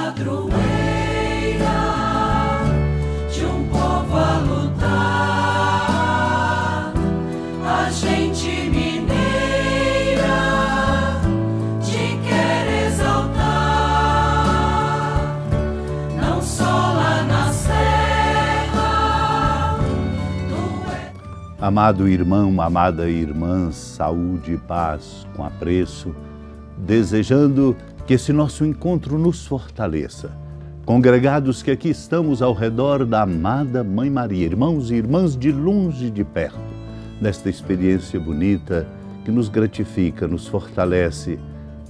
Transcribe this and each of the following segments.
padroeira de um povo a lutar, a gente mineira te quer exaltar, não só lá na serra. Amado irmão, amada irmã, saúde e paz com apreço, desejando que esse nosso encontro nos fortaleça. Congregados que aqui estamos ao redor da amada Mãe Maria, irmãos e irmãs de longe e de perto, nesta experiência bonita que nos gratifica, nos fortalece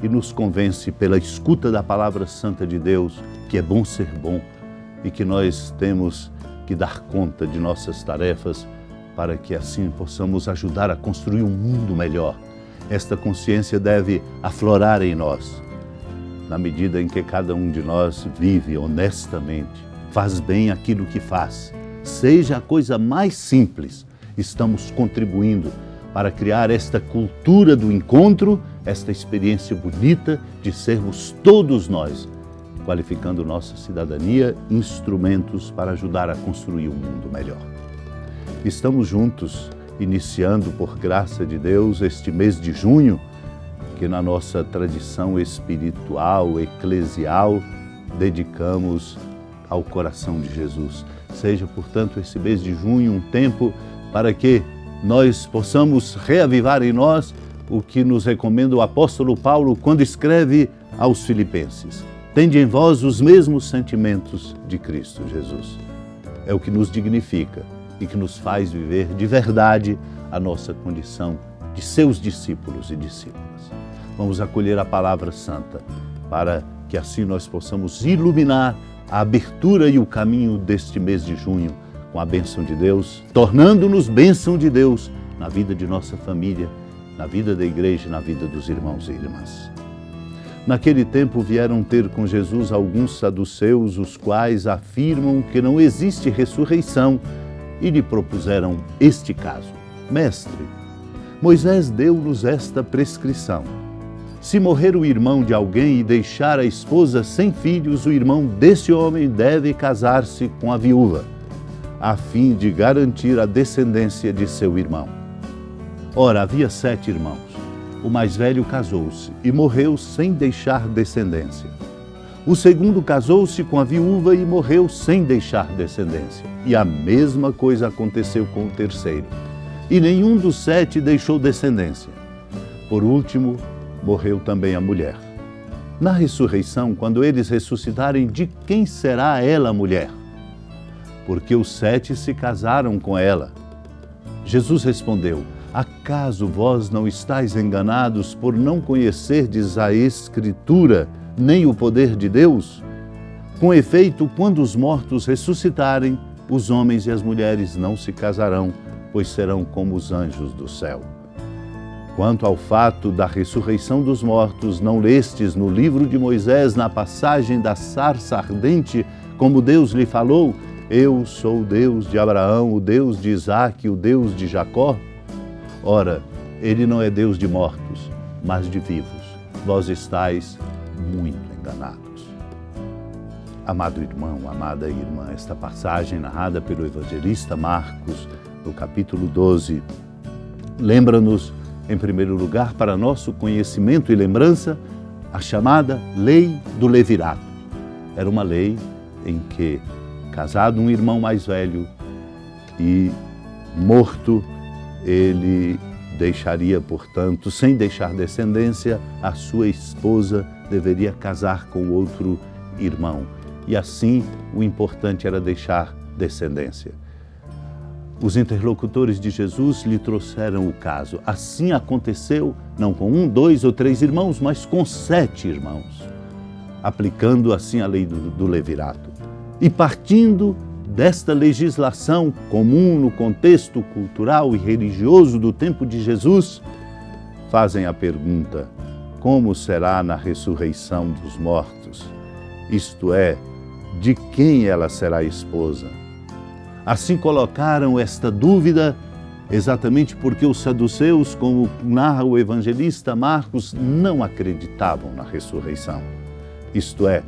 e nos convence pela escuta da Palavra Santa de Deus, que é bom ser bom e que nós temos que dar conta de nossas tarefas para que assim possamos ajudar a construir um mundo melhor. Esta consciência deve aflorar em nós, na medida em que cada um de nós vive honestamente, faz bem aquilo que faz. Seja a coisa mais simples, estamos contribuindo para criar esta cultura do encontro, esta experiência bonita de sermos todos nós, qualificando nossa cidadania, instrumentos para ajudar a construir um mundo melhor. Estamos juntos, iniciando por graça de Deus este mês de junho, que na nossa tradição espiritual, eclesial, dedicamos ao coração de Jesus. Seja, portanto, esse mês de junho um tempo para que nós possamos reavivar em nós o que nos recomenda o apóstolo Paulo quando escreve aos Filipenses. Tende em vós os mesmos sentimentos de Cristo Jesus. É o que nos dignifica e que nos faz viver de verdade a nossa condição de seus discípulos e discípulas. Vamos acolher a Palavra Santa para que assim nós possamos iluminar a abertura e o caminho deste mês de junho com a bênção de Deus, tornando-nos bênção de Deus na vida de nossa família, na vida da igreja e na vida dos irmãos e irmãs. Naquele tempo vieram ter com Jesus alguns saduceus, os quais afirmam que não existe ressurreição, e lhe propuseram este caso: Mestre, Moisés deu-nos esta prescrição. Se morrer o irmão de alguém e deixar a esposa sem filhos, o irmão desse homem deve casar-se com a viúva, a fim de garantir a descendência de seu irmão. Ora, havia 7 irmãos. O mais velho casou-se e morreu sem deixar descendência. O segundo casou-se com a viúva e morreu sem deixar descendência. E a mesma coisa aconteceu com o terceiro. E nenhum dos 7 deixou descendência. Por último, morreu também a mulher. Na ressurreição, quando eles ressuscitarem, de quem será ela a mulher? Porque os 7 se casaram com ela. Jesus respondeu: acaso vós não estáis enganados por não conhecerdes a Escritura, nem o poder de Deus? Com efeito, quando os mortos ressuscitarem, os homens e as mulheres não se casarão, pois serão como os anjos do céu. Quanto ao fato da ressurreição dos mortos, não lestes no livro de Moisés, na passagem da sarça ardente, como Deus lhe falou: eu sou o Deus de Abraão, o Deus de Isaque, o Deus de Jacó? Ora, ele não é Deus de mortos, mas de vivos. Vós estáis muito enganados. Amado irmão, amada irmã, esta passagem narrada pelo evangelista Marcos, no capítulo 12, lembra-nos, em primeiro lugar, para nosso conhecimento e lembrança, a chamada Lei do Levirato. Era uma lei em que, casado um irmão mais velho e morto, ele deixaria, portanto, sem deixar descendência, a sua esposa deveria casar com outro irmão. E assim, o importante era deixar descendência. Os interlocutores de Jesus lhe trouxeram o caso. Assim aconteceu, não com 1, 2 ou 3 irmãos, mas com 7 irmãos, aplicando assim a lei do levirato. E partindo desta legislação comum no contexto cultural e religioso do tempo de Jesus, fazem a pergunta: como será na ressurreição dos mortos? Isto é, de quem ela será esposa? Assim colocaram esta dúvida exatamente porque os saduceus, como narra o evangelista Marcos, não acreditavam na ressurreição. Isto é,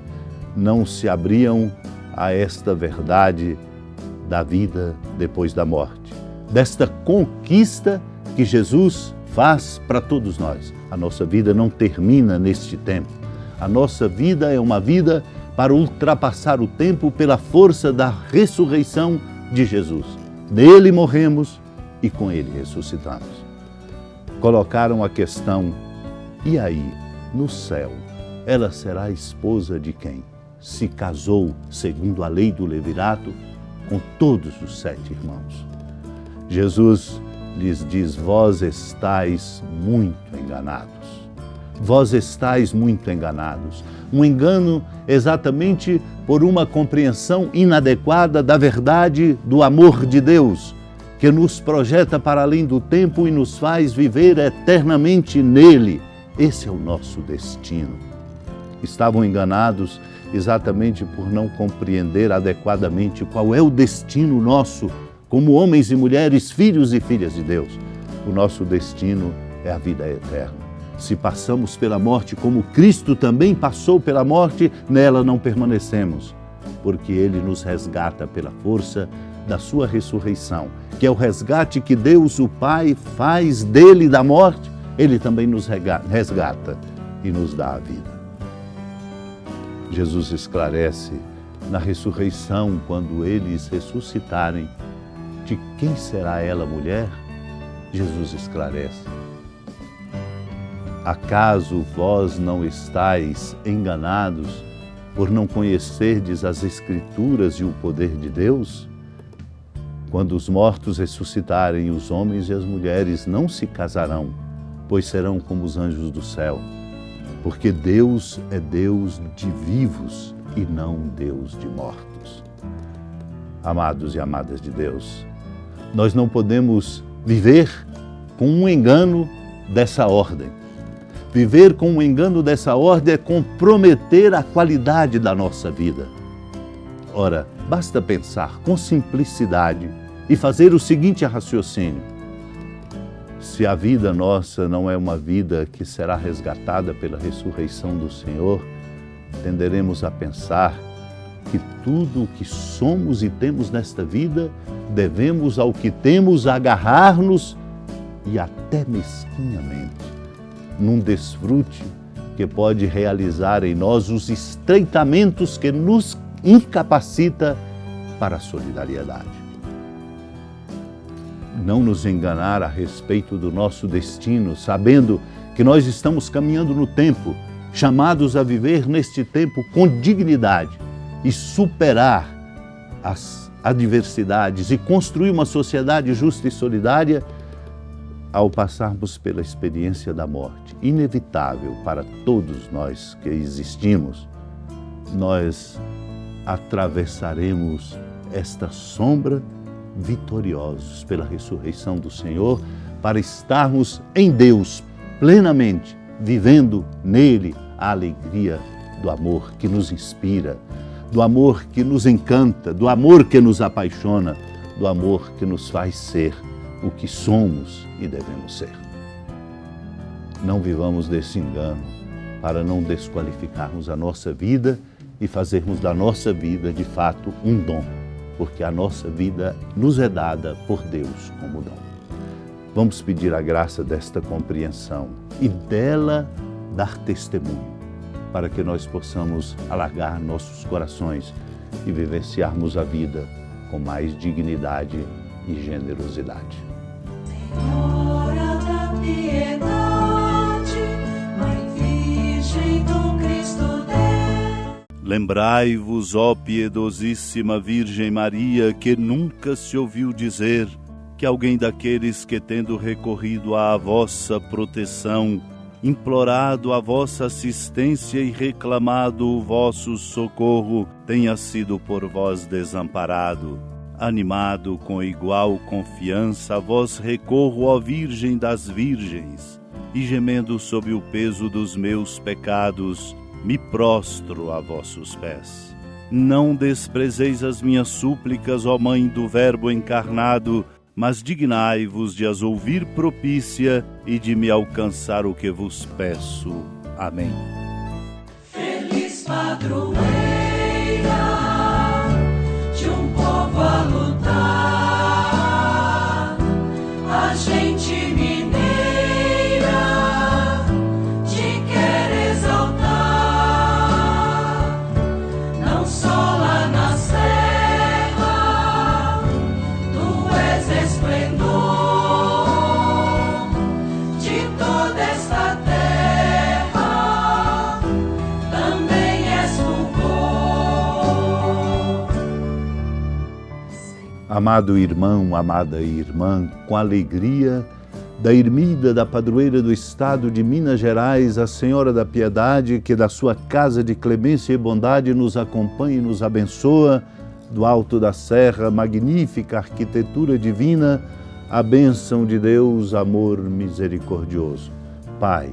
não se abriam a esta verdade da vida depois da morte, desta conquista que Jesus faz para todos nós. A nossa vida não termina neste tempo. A nossa vida é uma vida para ultrapassar o tempo pela força da ressurreição de Jesus. Nele morremos e com ele ressuscitamos. Colocaram a questão: e aí, no céu, ela será esposa de quem? Se casou, segundo a lei do levirato, com todos os 7 irmãos. Jesus lhes diz: vós estáis muito enganados. Vós estáis muito enganados. Um engano exatamente por uma compreensão inadequada da verdade do amor de Deus, que nos projeta para além do tempo e nos faz viver eternamente nele. Esse é o nosso destino. Estavam enganados exatamente por não compreender adequadamente qual é o destino nosso como homens e mulheres, filhos e filhas de Deus. O nosso destino é a vida eterna. Se passamos pela morte como Cristo também passou pela morte, nela não permanecemos, porque Ele nos resgata pela força da sua ressurreição, que é o resgate que Deus, o Pai, faz dele da morte. Ele também nos resgata e nos dá a vida. Jesus esclarece na ressurreição, quando eles ressuscitarem, de quem será ela mulher? Jesus esclarece: acaso vós não estáis enganados por não conhecerdes as Escrituras e o poder de Deus? Quando os mortos ressuscitarem, os homens e as mulheres não se casarão, pois serão como os anjos do céu. Porque Deus é Deus de vivos e não Deus de mortos. Amados e amadas de Deus, nós não podemos viver com um engano dessa ordem. Viver com um engano dessa ordem é comprometer a qualidade da nossa vida. Ora, basta pensar com simplicidade e fazer o seguinte raciocínio: se a vida nossa não é uma vida que será resgatada pela ressurreição do Senhor, tenderemos a pensar que tudo o que somos e temos nesta vida, devemos ao que temos agarrar-nos, e até mesquinhamente, num desfrute que pode realizar em nós os estreitamentos que nos incapacita para a solidariedade. Não nos enganar a respeito do nosso destino, sabendo que nós estamos caminhando no tempo, chamados a viver neste tempo com dignidade e superar as adversidades e construir uma sociedade justa e solidária ao passarmos pela experiência da morte, inevitável para todos nós que existimos. Nós atravessaremos esta sombra vitoriosos pela ressurreição do Senhor, para estarmos em Deus plenamente, vivendo nele a alegria do amor que nos inspira, do amor que nos encanta, do amor que nos apaixona, do amor que nos faz ser o que somos e devemos ser. Não vivamos desse engano para não desqualificarmos a nossa vida e fazermos da nossa vida, de fato, um dom, porque a nossa vida nos é dada por Deus como dom. Vamos pedir a graça desta compreensão e dela dar testemunho, para que nós possamos alargar nossos corações e vivenciarmos a vida com mais dignidade e generosidade. Senhora da piedade, Mãe Virgem do Cristo Deus. Lembrai-vos, ó piedosíssima Virgem Maria, que nunca se ouviu dizer que alguém daqueles que, tendo recorrido à vossa proteção, implorado a vossa assistência e reclamado o vosso socorro, tenha sido por vós desamparado. Animado com igual confiança, a vós recorro, ó Virgem das Virgens, e gemendo sob o peso dos meus pecados, me prostro a vossos pés. Não desprezeis as minhas súplicas, ó Mãe do Verbo encarnado, mas dignai-vos de as ouvir propícia e de me alcançar o que vos peço. Amém. Feliz padroeiro. Amado irmão, amada irmã, com a alegria da ermida da padroeira do estado de Minas Gerais, a Senhora da Piedade, que da sua casa de clemência e bondade nos acompanha e nos abençoa, do alto da serra, magnífica arquitetura divina, a bênção de Deus, amor misericordioso. Pai,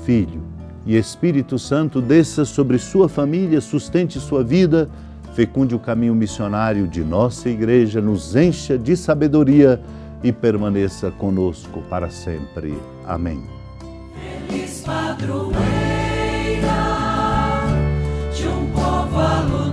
Filho e Espírito Santo, desça sobre sua família, sustente sua vida, fecunde o caminho missionário de nossa igreja, nos encha de sabedoria e permaneça conosco para sempre. Amém. Feliz padroeira de um povo